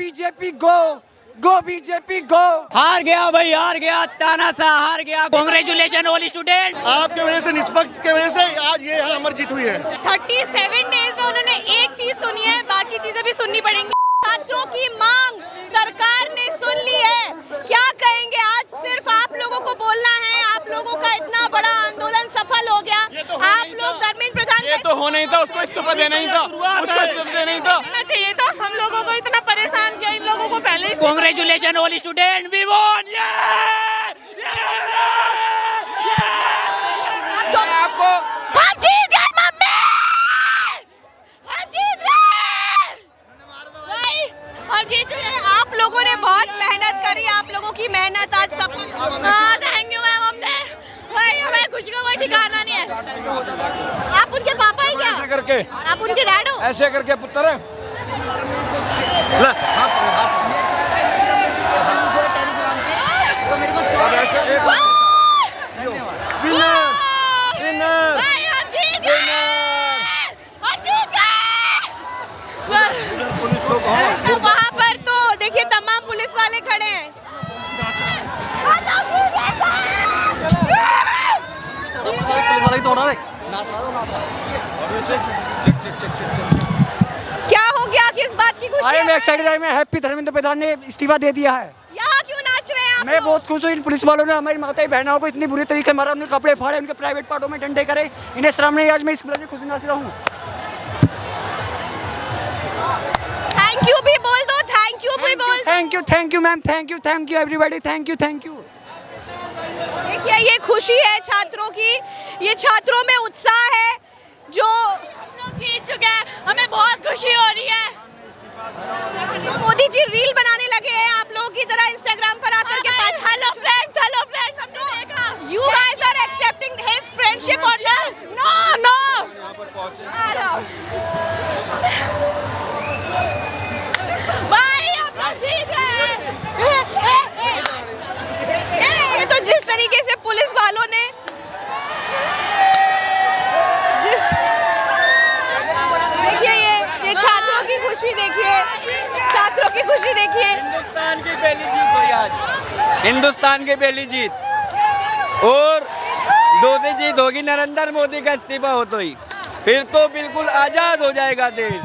BJP गो, गो BJP गो। हार गया भाई, हार गया, तानाशाह हार गया। Congratulation all student. आपके वजह से, निष्पक्ष के वजह से आज ये यहाँ अमर जीत हुई है। 37 डेज में उन्होंने एक चीज सुनी है, बाकी चीजें भी सुननी पड़ेंगी। छात्रों की मांग सरकार ने सुन ली है। क्या कहेंगे? आज सिर्फ आप लोगों को बोलना है। आप लोगों का इतना बड़ा आंदोलन सफल हो गया। आप लोग धर्मेंद्र प्रधान ये तो होना ही था, उसको इस्तीफा देना ही था, उसको इस्तीफा देना ही था। चाहिए था। हम लोगों को इतना परेशान किया, इन लोगों को पहले ही। Congratulation all student, we won. आपको हम जीत गए मम्मी, हम जीत गए भाई, हम जीत गए। आप लोगों ने बहुत मेहनत करी, आप लोगों की मेहनत आज सफल। Thank you ma'am. हमने भाई, हमें खुशी का कोई ठिकाना नहीं है। आप उनके पापा है क्या? ऐसे करके, आप उनके डैड हो? ऐसे करके पुत्र। भाई, हम जीत गए, हम जीत गए। तो वहाँ पर तो देखिए तमाम पुलिस वाले खड़े हैं। क्या हो गया? किस बात की खुशी है? मैं एक्साइटेड, मैं हैप्पी। धर्मेंद्र प्रधान ने इस्तीफा दे दिया है। यहाँ क्यों नाच रहे हैं आप? मैं बहुत खुश हूँ। इन पुलिस वालों ने हमारी माताएं बहनों को इतनी बुरी तरीके से मारा, उनके कपड़े फाड़े, उनके प्राइवेट पार्टों में डंडे करे। इन्हें शर्म नहीं। आज मैं इस वजह से खुश नाच रहा हूँ। थैंक यू भी बोल दो, थैंक यू भी बोल दो। Thank you ma'am, thank you everybody, thank you. देखिए ये खुशी है छात्रों की, ये छात्रों में उत्साह है जो हम लोग जीत चुके हैं। हमें बहुत खुशी हो रही है। तो मोदी जी रील बनाने लगे हैं आप लोगों की तरह इंस्टाग्राम पर आकर के पास। हेलो फ्रेंड्स, हमने देखा। You guys are accepting his friendship or not? No. भाई हम लोग ठीक है। ये तो जिस तरीके से पुलिस वालों ने देखिए ये छात्रों की खुशी देखिए, छात्रों की खुशी देखिए। हिंदुस्तान की पहली जीत हुई आज, हिंदुस्तान की पहली जीत। और दूसरी जीत होगी नरेंद्र मोदी का इस्तीफा हो तो ही, फिर तो बिल्कुल आजाद हो जाएगा देश।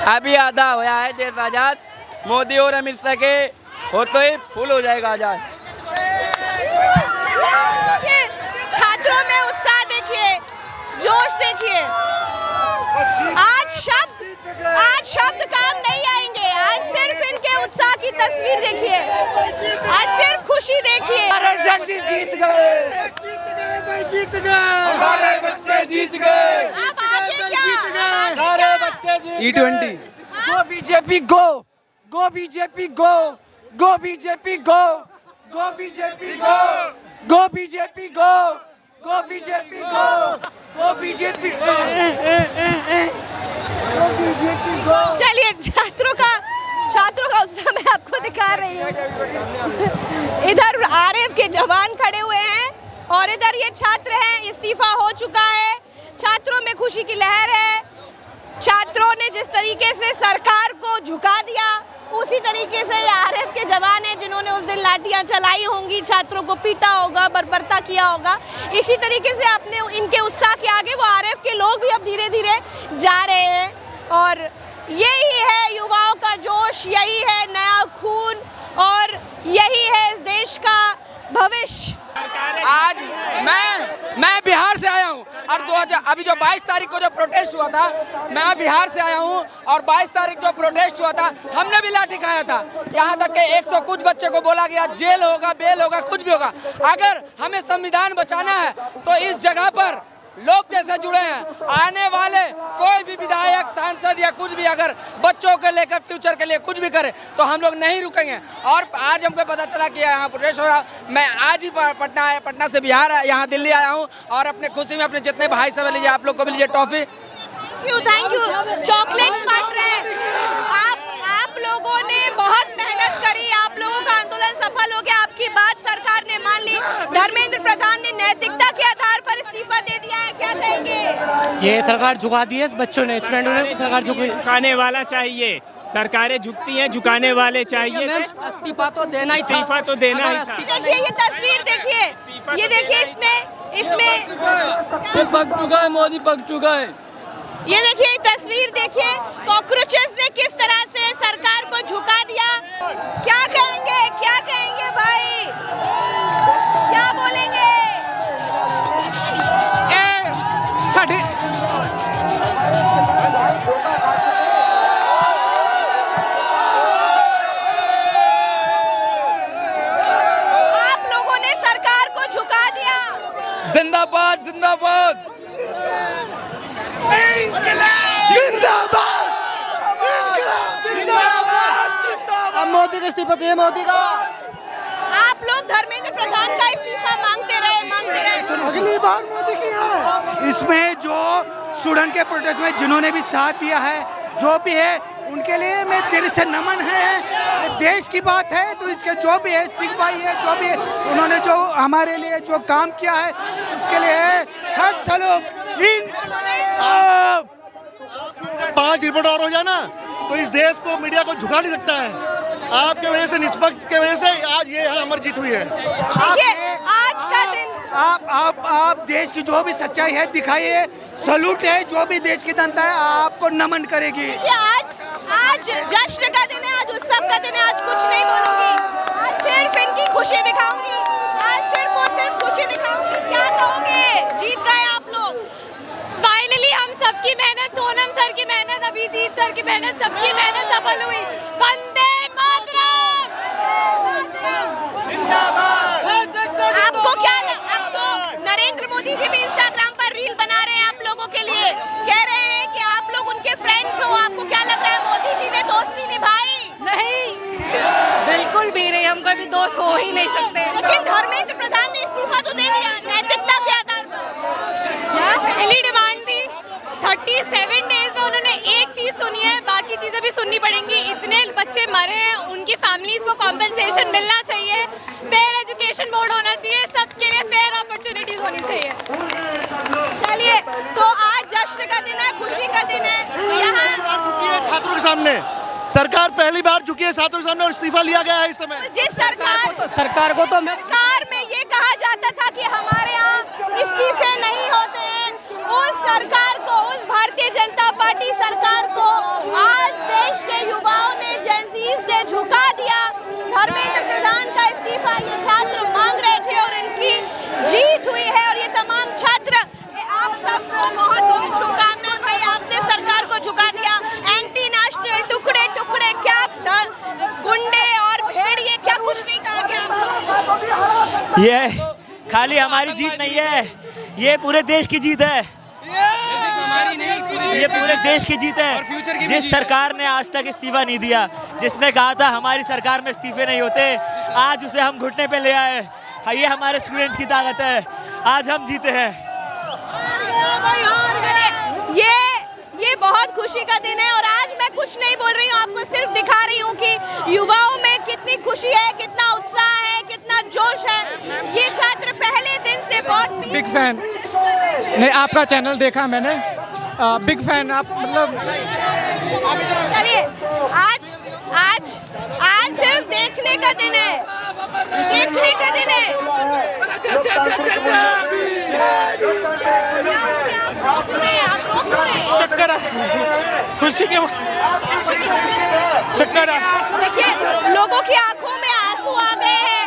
अभी आधा हुआ है देश आजाद, मोदी और अमित शाह के हो तो ही फुल हो जाएगा आजाद। छात्रों में उत्साह देखिए, जोश देखिए। आज शब्द काम नहीं आएंगे। आज सिर्फ इनके उत्साह की तस्वीर देखिए, आज सिर्फ खुशी देखिए। जीत गए, सारे बच्चे जीत गए। अब आगे क्या? सारे बच्चे जीत गए। गो बीजेपी गो, गो बीजेपी गो, गो बीजेपी गो, गो बीजेपी गो, गो बीजेपी गो, गो बीजेपी गो, गो बीजेपी गो। चलिए छात्रों का उत्साह मैं आपको दिखा रही हूँ। इधर आरएफ के जवान खड़े हुए हैं और इधर ये छात्र हैं, इस्तीफा हो चुका है। छात्रों में खुशी की लहर है। छात्रों ने जिस तरीके से सरकार को झुका दिया, उसी तरीके से ये आरएफ के जवान हैं जिन्होंने उस दिन लाठियां चलाई होंगी, छात्रों को पीटा होगा, बर्बरता किया होगा। इसी तरीके से अपने इनके उत्साह के आगे वो आरएफ के लोग भी अब धीरे धीरे जा रहे हैं। और यही है युवाओं का जोश, यही है नया खून और यही है इस देश का भविष्य। आज मैं बिहार से आया हूँ और अभी जो 22 तारीख को जो प्रोटेस्ट हुआ था, मैं बिहार से आया हूँ और 22 तारीख जो प्रोटेस्ट हुआ था, हमने भी लाठी खाया था। यहाँ तक के 100 कुछ बच्चे को बोला गया जेल होगा, बेल होगा, कुछ भी होगा। अगर हमें संविधान बचाना है तो इस जगह पर लोग जैसे जुड़े हैं, आने वाले कोई भी विधायक, सांसद या कुछ भी अगर बच्चों के लेकर फ्यूचर के लिए कुछ भी करे तो हम लोग नहीं रुकेंगे। और आज हमको पता चला कि यहाँ प्रोटेस्ट हो रहा। मैं आज ही पटना से बिहार यहाँ दिल्ली आया हूँ और अपने खुशी में अपने जितने भाई सब लीजिए, आप लोग को भी लीजिए टॉफी। Thank you. चॉकलेट बांट रहे हैं। आप लोगों ने बहुत मेहनत करी, आप लोगों का आंदोलन सफल हो गया, आपकी बात सरकार ने मान ली। धर्मेंद्र प्रधान ने नैतिकता के आधार पर इस्तीफा दे दिया है, क्या कहेंगे? ये सरकार झुका दी है, बच्चों ने, स्टूडेंटों ने सरकार झुकाने झुकाने वाला चाहिए। सरकारें झुकती हैं, झुकाने वाले चाहिए थे। इस्तीफा तो देना ही था। इस्तीफा तो देना ही था। देखिए ये तस्वीर देखिए, ये देखिए इसमें ये पक चुका है, मोदी पक चुका है। ये देखिए तस्वीर देखिए, कॉकरोचेस ने किस तरह से सरकार को झुका दिया। क्या कहेंगे भाई, क्या बोलेंगे? आप लोगों ने सरकार को झुका दिया। जिंदाबाद जिंदाबाद अब मोदी का इस्तीफा चाहिए, मोदी का। आप लोग धर्मेंद्र प्रधान का इस्तीफा मांगते रहे। अगली बार मोदी की है। इसमें जो स्टूडेंट के प्रोटेस्ट में जिन्होंने भी साथ दिया है, जो भी है, उनके लिए मैं दिल से नमन है। ये देश की बात है तो इसके जो भी है, सिख भाई है, जो भी है, उन्होंने जो हमारे लिए जो काम किया है उसके लिए हर सलोक। 5 रिपोर्ट और हो जाए ना तो इस देश को, मीडिया को झुका नहीं सकता है। आपके वजह से, निष्पक्ष के वजह से आज ये यहाँ अमर जीत हुई है। देखिए आज का दिन आप देश की जो भी सच्चाई है दिखाइए। सलूट है, जो भी देश की जनता है आपको नमन करेगी। देखिए आज जश्न का दिन है, आज उत्सव का दिन है। आज कुछ नहीं बोलूंगी, आज सिर्फ इनकी खुशी दिखाऊंगी, आज सिर्फ और सिर्फ खुशी दिखाऊंगी। क्या कहोगे? जीत गए आप लोग। फाइनली हम सबकी मेहनत, सोनम सर की मेहनत, अभिजीत सर की मेहनत, सबकी मेहनत सफल हुई। वंदे मातरम। आपको क्या अब तो नरेंद्र मोदी जी भी इंस्टाग्राम पर रील बना रहे हैं आप लोगों के लिए, कह रहे हैं कि आप लोग उनके फ्रेंड्स हो। आपको क्या लग रहा है, मोदी जी ने दोस्ती निभाई? नहीं, बिल्कुल भी नहीं। हम कभी दोस्त हो ही नहीं सकते। लेकिन धर्मेंद्र प्रधान ने इस्तीफा तो दे दिया, नैतिकता के आधार पर। क्या पहली डिमांड थी 37 डेज में उन्होंने एक चीज सुनी है, बाकी चीजें भी सुननी पड़ेंगी। इतने बच्चे मरे हैं, उनकी फैमिलीज को कॉम्पेंसेशन मिलना चाहिए, फेयर एजुकेशन बोर्ड होना चाहिए, सबके लिए फेयर अपॉर्चुनिटीज होनी चाहिए। चलिए, तो आज जश्न का दिन है, खुशी का दिन है। यहाँ झुकी है छात्रों के सामने, सरकार पहली बार झुकी है छात्रों के सामने और इस्तीफा लिया गया है इस समय। जिस सरकार में ये कहा जाता था कि हमारे यहाँ इस्तीफे नहीं होते हैं, उस सरकार को, उस भारतीय जनता पार्टी सरकार को आज देश के युवाओं ने, जेंजीज ने झुका दिया। धर्मेंद्र प्रधान का इस्तीफा ये छात्र मांग रहे थे और इनकी जीत हुई है। और ये तमाम छात्र, आप सबको बहुत बहुत शुभकामनाएं भाई। आपने सरकार को झुका दिया। एंटी नेशनल, टुकड़े टुकड़े, क्या गुंडे और भेड़िए, क्या कुछ नहीं कहा गया आप लोग। ये खाली हमारी जीत नहीं है, ये पूरे देश की जीत है। ये पूरे देश की जीत है। जिस सरकार ने आज तक इस्तीफा नहीं दिया, जिसने कहा था हमारी सरकार में इस्तीफे नहीं होते, आज उसे हम घुटने पे ले आए। ये हमारे स्टूडेंट्स की ताकत है, आज हम जीते हैं। ये बहुत खुशी का दिन है और आज मैं कुछ नहीं बोल रही हूँ, आपको सिर्फ दिखा रही हूँ कि युवाओं में कितनी खुशी है, कितना उत्साह है, कितना जोश है। ये छात्र पहले दिन से बहुत बिग फैन नहीं, आपका चैनल देखा मैंने, बिग फैन आप, मतलब। चलिए, आज सिर्फ देखने का दिन है, देखने का दिन है। आप रोक रहे हैं। शक्कर खुशी के शक्कर। देखिए, लोगों की आंखों में आंसू आ गए हैं,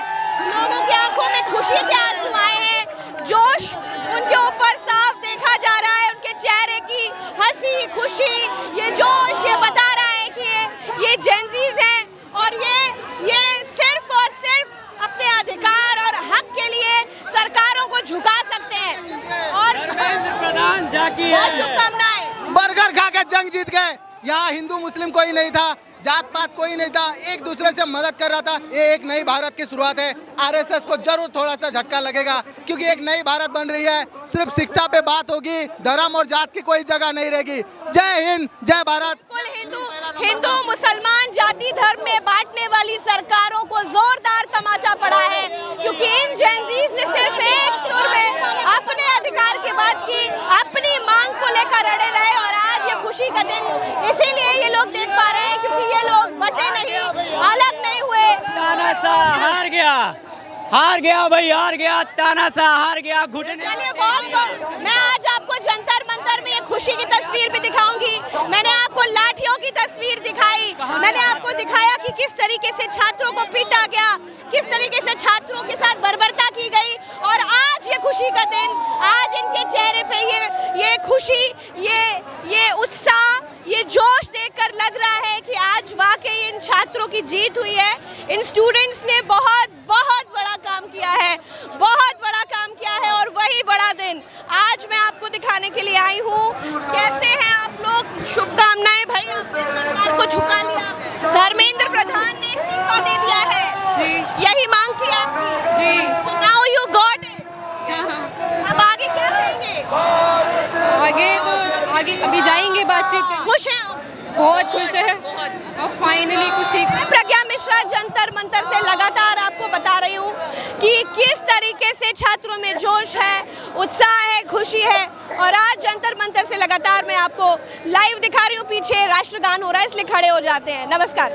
लोगों की आंखों में खुशी के आंसू आए हैं। जोश उनके ऊपर साफ देखा जा रहा है, उनके चेहरे की हंसी, खुशी, ये जोश ये बता रहा है कि ये जेंजीज हैं और ये सिर्फ और सिर्फ अपने अधिकार और हक के लिए सरकारों को झुका सकते हैं। और बहुत शुभकामनाएं। बर्गर खा के जंग जीत गए। यहाँ हिंदू मुस्लिम कोई नहीं था, जात पात कोई नहीं था, एक दूसरे से मदद कर रहा था। ये एक नई भारत की शुरुआत है। आरएसएस को जरूर थोड़ा सा झटका लगेगा क्योंकि एक नई भारत बन रही है। सिर्फ शिक्षा पे बात होगी, धर्म और जात की कोई जगह नहीं रहेगी। जय हिंद, जय भारत। हिंदू मुसलमान जाति धर्म में बांटने वाली सरकारों को जोरदार तमाचा पड़ा है क्योंकि इन जेंजीज ने सिर्फ एक सुर में अपने अधिकार की बात की, अपनी मांग को लेकर अड़े रहे। और आज ये खुशी का दिन इसीलिए ये लोग देख पा रहे हैं क्योंकि ये हार गया भाई, हार गया, तानाशाह हार गया, घुटने। चलिए बहुत मैं आज आपको जंतर मंतर में ये खुशी की तस्वीर भी दिखाऊंगी। मैंने आपको लाठियों की तस्वीर दिखाई, मैंने आपको दिखाया कि किस तरीके से छात्रों को पीटा गया, किस तरीके से छात्रों के साथ बर्बरता की गई। और आज ये खुशी का दिन, आज इनके चेहरे पे ये खुशी, ये उत्साह, ये जोश देखकर लग रहा है कि आज वाकई इन छात्रों की जीत हुई है। इन स्टूडेंट्स ने बहुत बड़ा काम किया है, बहुत बड़ा काम किया है। और वही बड़ा दिन आज मैं आपको दिखाने के लिए आई हूँ। कैसे हैं आप लोग? शुभकामनाएं भाई, आपने सरकार को झुका लिया, धर्मेंद्र प्रधान ने इस्तीफा दे दिया है, यही मांग थी आपकी जी। So now you got it। अब आगे क्या करेंगे? आगे अभी जाएंगे बातचीत। खुश हैं आप? बहुत खुश है, और फाइनली कुछ ठीक। प्रज्ञा मिश्रा जंतर मंतर से लगातार आपको बता रही हूँ कि किस तरीके से छात्रों में जोश है, उत्साह है, खुशी है। और आज जंतर मंतर से लगातार मैं आपको लाइव दिखा रही हूँ। पीछे राष्ट्रगान हो रहा है, इसलिए खड़े हो जाते हैं। नमस्कार।